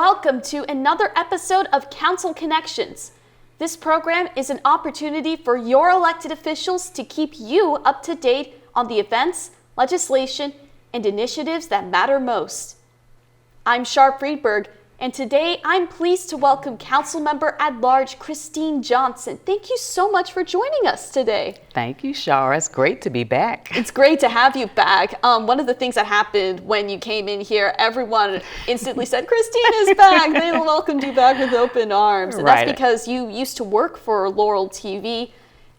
welcome to another episode of Council Connections. This program is an opportunity for your elected officials to keep you up to date on the events, legislation, and initiatives that matter most. I'm Char Freedberg, and today I'm pleased to welcome Councilmember at Large Christine Johnson. Thank you so much for joining us today. Thank you, Char. It's great to be back. It's great to have you back. One of the things that happened when you came in here, everyone instantly said, Christine is back. They welcomed you back with open arms. And that's because you used to work for Laurel TV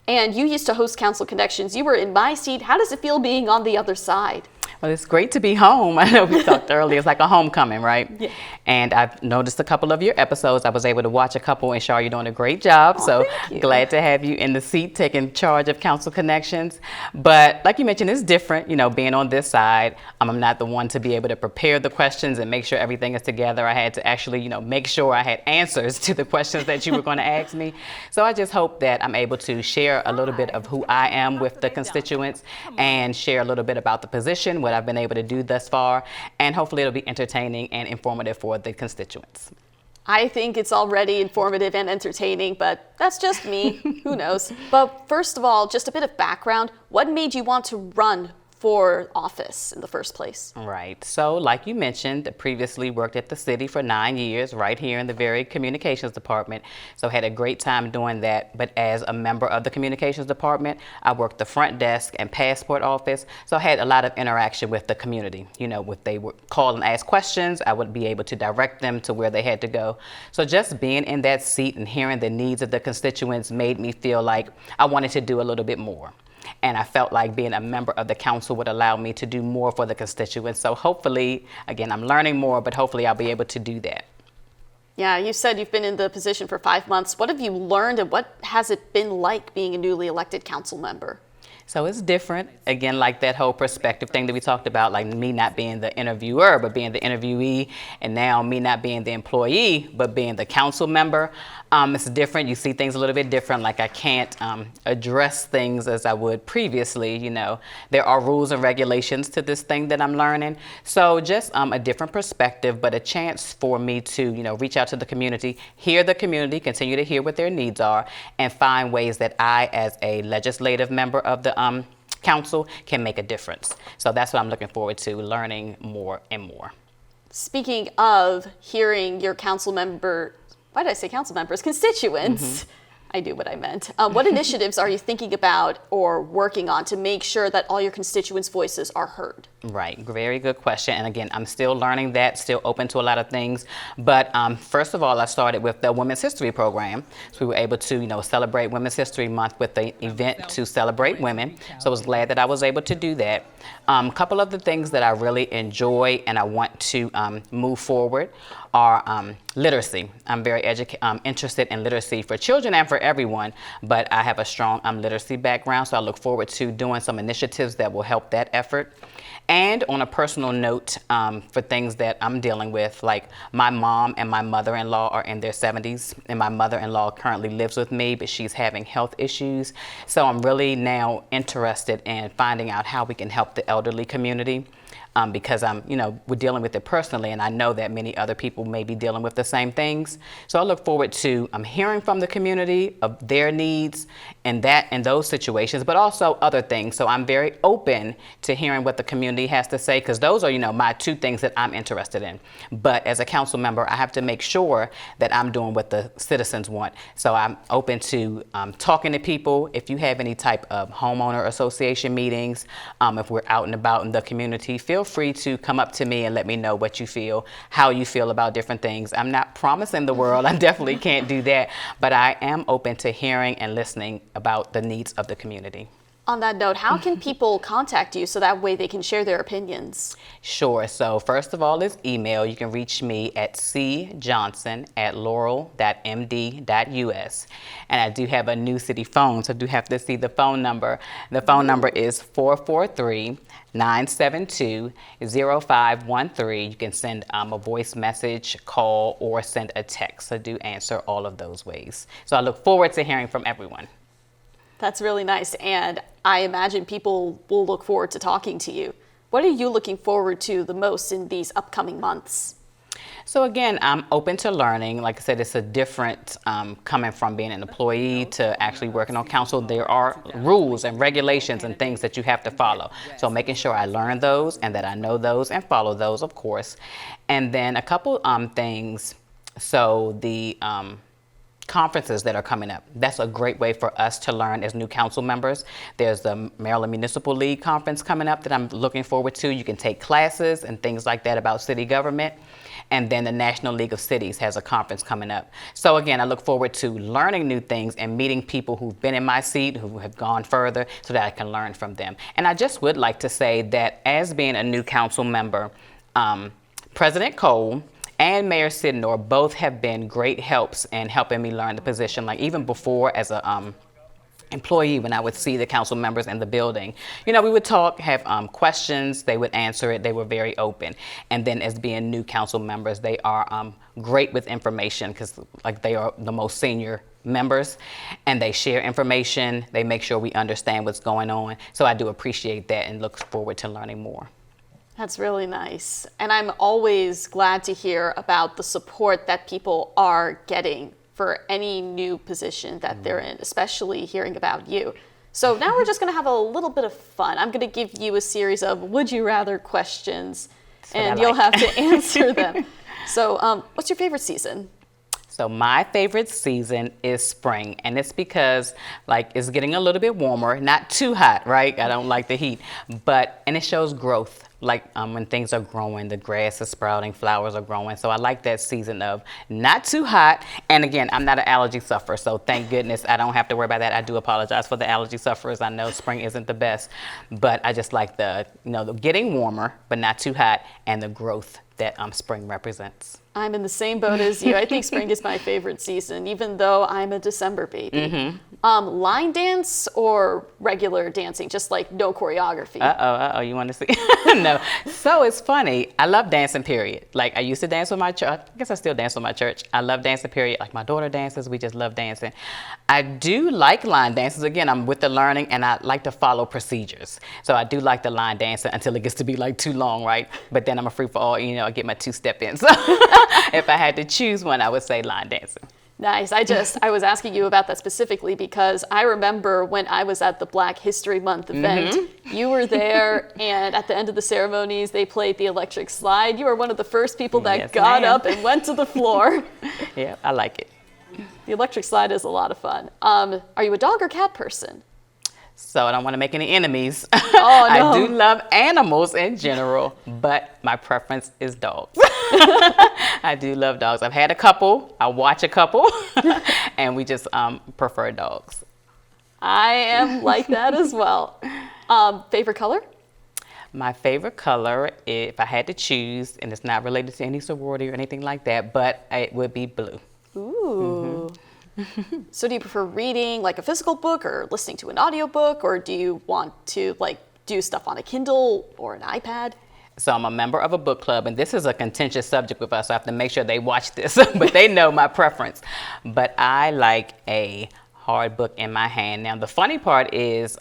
and you used to host Council Connections. You were in my seat. How does it feel being on the other side? Well, it's great to be home. I know we talked earlier, it's like a homecoming, right? Yeah. And I've noticed a couple of your episodes. I was able to watch a couple, and Char, you're doing a great job. So glad to have you in the seat taking charge of Council Connections. But like you mentioned, it's different, you know, being on this side. I'm not the one to be able to prepare the questions and make sure everything is together. I had to actually, you know, make sure I had answers to the questions that you were going to ask me. So I just hope that I'm able to share a little bit of who I am with the constituents and share a little bit about the position, what I've been able to do thus far, and hopefully it'll be entertaining and informative for the constituents. I think it's already informative and entertaining, but that's just me. Who knows? But first of all, just a bit of background. What made you want to run for office in the first place? Right. So like you mentioned, I previously worked at the city for 9 years right here in the very communications department. So had a great time doing that. But as a member of the communications department, I worked the front desk and passport office. So I had a lot of interaction with the community. You know, if they would call and ask questions, I would be able to direct them to where they had to go. So just being in that seat and hearing the needs of the constituents made me feel like I wanted to do a little bit more. And I felt like being a member of the council would allow me to do more for the constituents. So hopefully, again, I'm learning more, but hopefully I'll be able to do that. Yeah, you said you've been in the position for 5 months. What have you learned and what has it been like being a newly elected council member? So it's different, again, like that whole perspective thing that we talked about, like me not being the interviewer, but being the interviewee, and now me not being the employee, but being the council member. It's different. You see things a little bit different, like I can't address things as I would previously. You know, there are rules and regulations to this thing that I'm learning. So just a different perspective, but a chance for me to, you know, reach out to the community, hear the community, continue to hear what their needs are, and find ways that I, as a legislative member of the council, can make a difference. So that's what I'm looking forward to, learning more and more. Speaking of hearing your council member, why did I say council members? Constituents. I knew what I meant. What initiatives are you thinking about or working on to make sure that all your constituents' voices are heard? Right, very good question. And again, I'm still learning that, still open to a lot of things. But first of all, I started with the Women's History Program. So we were able to, you know, celebrate Women's History Month with an event to celebrate women. So I was glad that I was able to do that. A couple of the things that I really enjoy and I want to move forward are literacy. I'm very interested in literacy for children and for everyone, but I have a strong literacy background, so I look forward to doing some initiatives that will help that effort. And on a personal note, for things that I'm dealing with, like my mom and my mother-in-law are in their 70s, and my mother-in-law currently lives with me, but she's having health issues. So I'm really now interested in finding out how we can help the elderly community. Because we're dealing with it personally, and I know that many other people may be dealing with the same things. So I look forward to hearing from the community of their needs and those situations, but also other things. So I'm very open to hearing what the community has to say, because those are, you know, my two things that I'm interested in. But as a council member, I have to make sure that I'm doing what the citizens want. So I'm open to talking to people. If you have any type of homeowner association meetings, if we're out and about in the community, feel free to come up to me and let me know what you feel, how you feel about different things. I'm not promising the world, I definitely can't do that, but I am open to hearing and listening about the needs of the community. On that note, how can people contact you so that way they can share their opinions? Sure. So first of all is email. You can reach me at cjohnson@laurel.md.us. And I do have a new city phone, so I do have to see the phone number. The phone number is 443-972-0513. You can send a voice message, call, or send a text. I do answer all of those ways. So I look forward to hearing from everyone. That's really nice, and I imagine people will look forward to talking to you. What are you looking forward to the most in these upcoming months? So again, I'm open to learning. Like I said, it's a different coming from being an employee to actually working on council. There are rules and regulations and things that you have to follow. So making sure I learn those and that I know those and follow those, of course. And then a couple things. So the conferences that are coming up. That's a great way for us to learn as new council members. There's the Maryland Municipal League Conference coming up that I'm looking forward to. You can take classes and things like that about city government. And then the National League of Cities has a conference coming up. So again, I look forward to learning new things and meeting people who've been in my seat, who have gone further, so that I can learn from them. And I just would like to say that as being a new council member, President Cole and Mayor Sidnor both have been great helps in helping me learn the position. Like even before as a employee, when I would see the council members in the building, we would talk, have questions, they would answer it, they were very open. And then as being new council members, they are great with information because like they are the most senior members and they share information, they make sure we understand what's going on. So I do appreciate that and look forward to learning more. That's really nice. And I'm always glad to hear about the support that people are getting for any new position that they're in, especially hearing about you. So now we're just going to have a little bit of fun. I'm going to give you a series of would you rather questions, and you'll have to answer them. So what's your favorite season? So my favorite season is spring, and it's because it's getting a little bit warmer, not too hot, right? I don't like the heat, and it shows growth. When things are growing, the grass is sprouting, flowers are growing. So I like that season of not too hot. And again, I'm not an allergy sufferer, so thank goodness I don't have to worry about that. I do apologize for the allergy sufferers. I know spring isn't the best, but I just like the getting warmer, but not too hot, and the growth that spring represents. I'm in the same boat as you. I think spring is my favorite season, even though I'm a December baby. Mm-hmm. Line dance or regular dancing, just no choreography? You want to see? No. So it's funny. I love dancing, period. I used to dance with my church. I guess I still dance with my church. I love dancing, period. My daughter dances. We just love dancing. I do like line dances. Again, I'm with the learning, and I like to follow procedures. So I do like the line dancing until it gets to be too long, right? But then I'm a free for all. I get my two-step in. So if I had to choose one, I would say line dancing. Nice. I was asking you about that specifically because I remember when I was at the Black History Month event, you were there, and at the end of the ceremonies, they played the electric slide. You were one of the first people that got up and went to the floor. Yeah, I like it. The electric slide is a lot of fun. Are you a dog or cat person? So I don't want to make any enemies. Oh, no. I do love animals in general, but my preference is dogs. I do love dogs. I've had a couple. I watch a couple, and we just prefer dogs. I am like that as well. Favorite color? My favorite color, if I had to choose, and it's not related to any sorority or anything like that, but it would be blue. Ooh. So do you prefer reading a physical book or listening to an audiobook, or do you want to do stuff on a Kindle or an iPad? So I'm a member of a book club, and this is a contentious subject with us, so I have to make sure they watch this, but they know my preference. But I like a hard book in my hand. Now, the funny part is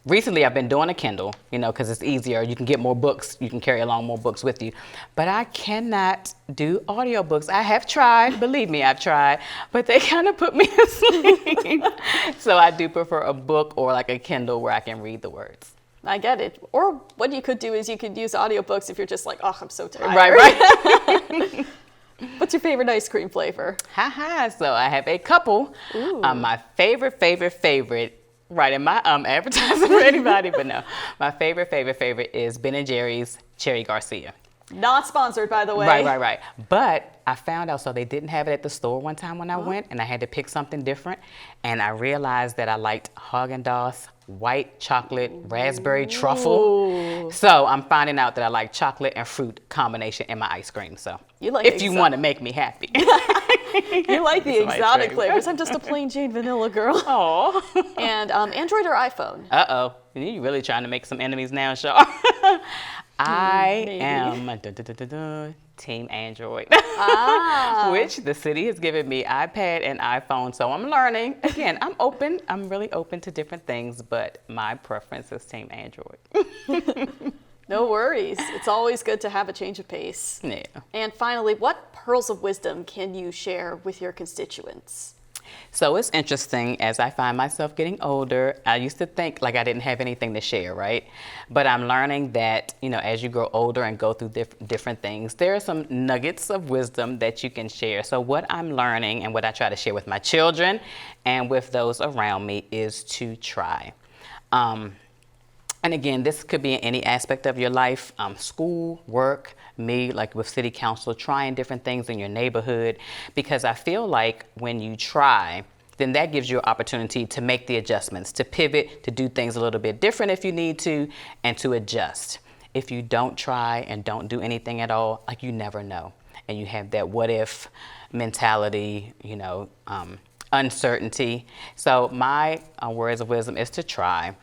recently I've been doing a Kindle, because it's easier. You can get more books. You can carry along more books with you. But I cannot do audiobooks. I have tried. Believe me, I've tried. But they kind of put me to sleep. So I do prefer a book or a Kindle where I can read the words. I get it. Or what you could do is you could use audiobooks if you're just I'm so tired. Right. What's your favorite ice cream flavor? So I have a couple. My favorite, right in my advertising for anybody, but no. My favorite is Ben & Jerry's Cherry Garcia. Not sponsored, by the way. Right. But I found out, so they didn't have it at the store one time when I went, and I had to pick something different. And I realized that I liked Haagen-Dazs white chocolate raspberry truffle. So I'm finding out that I like chocolate and fruit combination in my ice cream. So if you want to make me happy. You like the exotic flavors. I'm just a plain Jane vanilla girl. Aww. And Android or iPhone? You're really trying to make some enemies now, Char. I am Team Android, which the city has given me iPad and iPhone, so I'm learning. Again, I'm open. I'm really open to different things, but my preference is Team Android. No worries. It's always good to have a change of pace. Yeah. And finally, what pearls of wisdom can you share with your constituents? So it's interesting, as I find myself getting older, I used to think like I didn't have anything to share, right? But I'm learning that, as you grow older and go through different things, there are some nuggets of wisdom that you can share. So what I'm learning and what I try to share with my children and with those around me is to try. And again, this could be in any aspect of your life, school, work, me, like with city council, trying different things in your neighborhood, because I feel like when you try, then that gives you an opportunity to make the adjustments, to pivot, to do things a little bit different if you need to, and to adjust. If you don't try and don't do anything at all, like you never know. And you have that what if mentality, uncertainty. So my words of wisdom is to try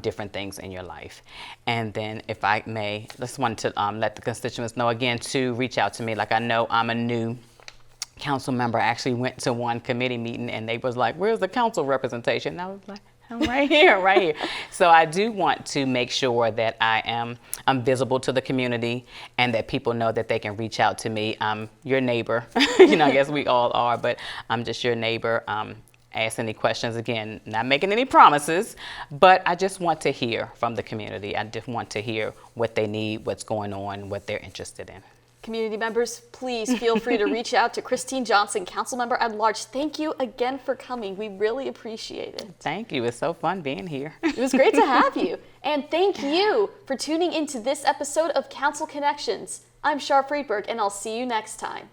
different things in your life. And then if I may, just want to let the constituents know again to reach out to me. Like I know I'm a new council member. I actually went to one committee meeting and they was like, where's the council representation? And I was like, I'm right here, right here. So I do want to make sure that I'm visible to the community and that people know that they can reach out to me. I'm your neighbor. I guess we all are, but I'm just your neighbor. Ask any questions, again, not making any promises, but I just want to hear from the community. I just want to hear what they need, what's going on, what they're interested in. Community members, please feel free to reach out to Christine Johnson, council member at large. Thank you again for coming. We really appreciate it. Thank you. It's so fun being here. It was great to have you. And thank you for tuning into this episode of Council Connections. I'm Char Freedberg, and I'll see you next time.